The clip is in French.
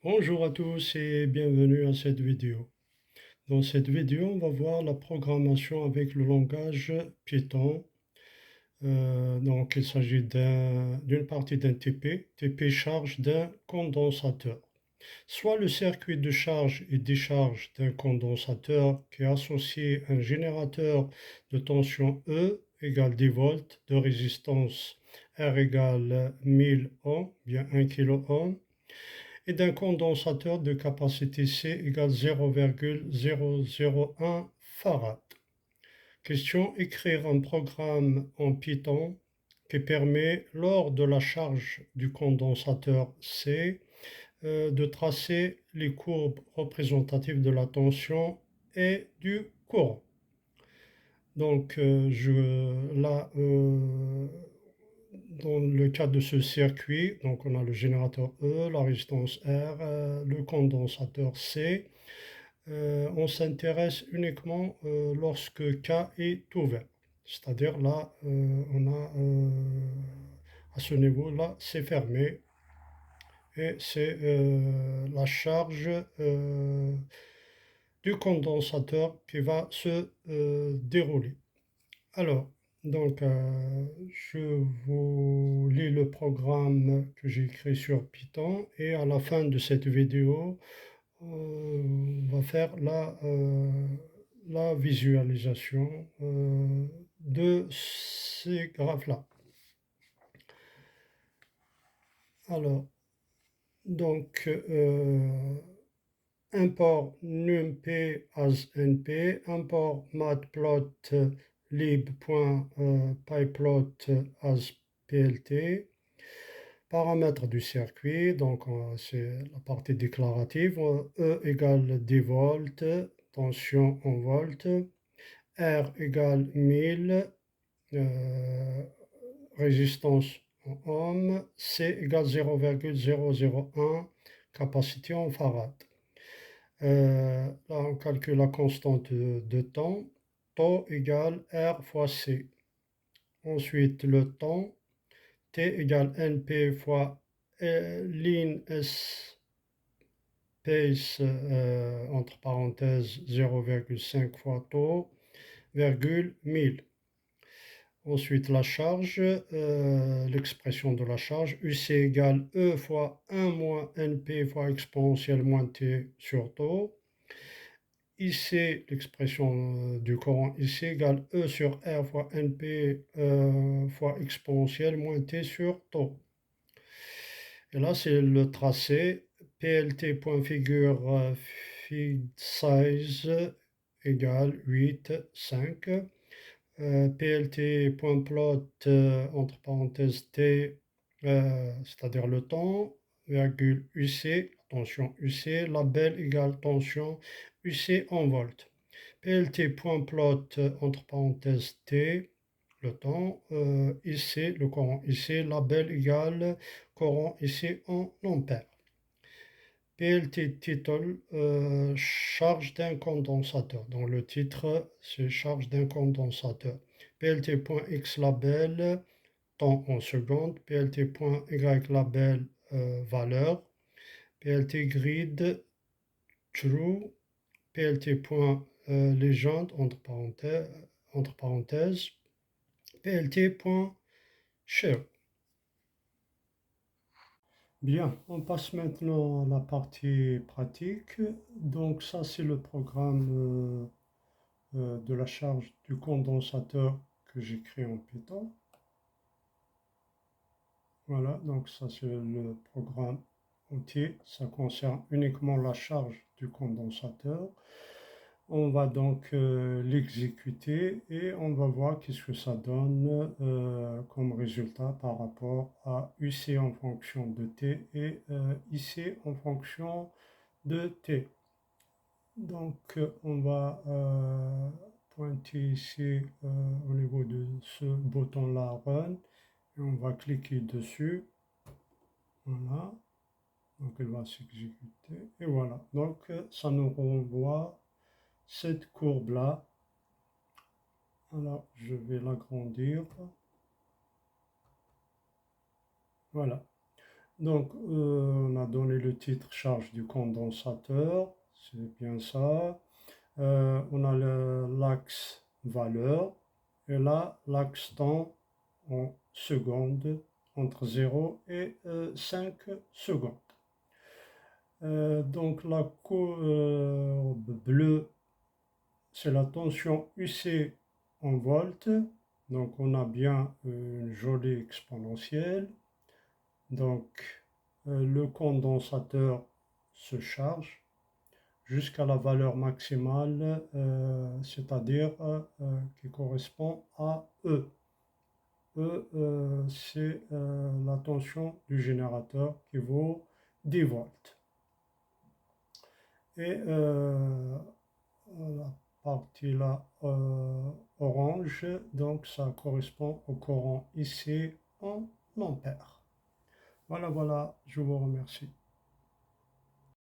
Bonjour à tous et bienvenue à cette vidéo. Dans cette vidéo, on va voir la programmation avec le langage Python. Donc, il s'agit d'une partie d'un TP. TP charge d'un condensateur. Soit le circuit de charge et décharge d'un condensateur qui est associé à un générateur de tension E égale 10 volts, de résistance R égale 1000 ohms, bien 1 kilo et d'un condensateur de capacité C égale 0,001 farad. Question: écrire un programme en Python qui permet, lors de la charge du condensateur C, de tracer les courbes représentatives de la tension et du courant. Donc, là, dans le cas de ce circuit, donc on a le générateur E, la résistance R, le condensateur C. On s'intéresse uniquement lorsque K est ouvert. C'est-à-dire là, on a à ce niveau-là, c'est fermé et c'est la charge du condensateur qui va se dérouler. Alors, donc, je vous lis le programme que j'ai écrit sur Python et à la fin de cette vidéo, on va faire la visualisation de ces graphes-là. Alors, donc, import numpy as np, import matplotlib.pyplot as plt, paramètres du circuit, donc c'est la partie déclarative, E égale 10 volts, tension en volts, R égale 1000, résistance en ohms, C égale 0,001, capacité en farad. Là, on calcule la constante de temps, tau égale R fois C. Ensuite, le temps, T égale NP fois lin S pace, entre parenthèses 0,5 fois tau, virgule 1000. Ensuite, la charge, l'expression de la charge, UC égale E fois 1 moins NP fois exponentielle moins T sur tau. IC, l'expression du courant IC égale E sur R fois NP fois exponentielle moins T sur tau. Et là, c'est le tracé plt.figure feed size égale 8, 5. plt.plot entre parenthèses t, c'est-à-dire le temps, virgule UC, tension UC, label égale tension UC en volts. plt.plot entre parenthèses t, le temps, IC, le courant IC, label égale courant IC en ampères. PLT title, charge d'un condensateur. Dans le titre, c'est charge d'un condensateur. PLT.x label, temps en secondes. PLT.y label, valeur. PLT grid, true. PLT.legend, entre parenthèses. PLT.share. Bien, on passe maintenant à la partie pratique. Donc ça, c'est le programme de la charge du condensateur que j'ai créé en Python. Voilà, donc ça c'est le programme entier. Ça concerne uniquement la charge du condensateur. On va donc l'exécuter et on va voir qu'est-ce que ça donne comme résultat par rapport à UC en fonction de T et IC en fonction de T. Donc on va pointer ici au niveau de ce bouton-là Run et on va cliquer dessus. Voilà, donc elle va s'exécuter et voilà. Donc ça nous renvoie cette courbe-là. Alors, je vais l'agrandir. Voilà. Donc, on a donné le titre charge du condensateur, c'est bien ça. On a l'axe valeur et là l'axe temps en secondes, entre 0 et 5 secondes. Donc la courbe bleue, c'est la tension UC en volts. Donc on a bien une jolie exponentielle. Donc le condensateur se charge jusqu'à la valeur maximale, c'est-à-dire qui correspond à E. E, c'est la tension du générateur qui vaut 10 volts. Et la partie là orange, donc ça correspond au courant ici en ampères. Voilà, voilà, je vous remercie.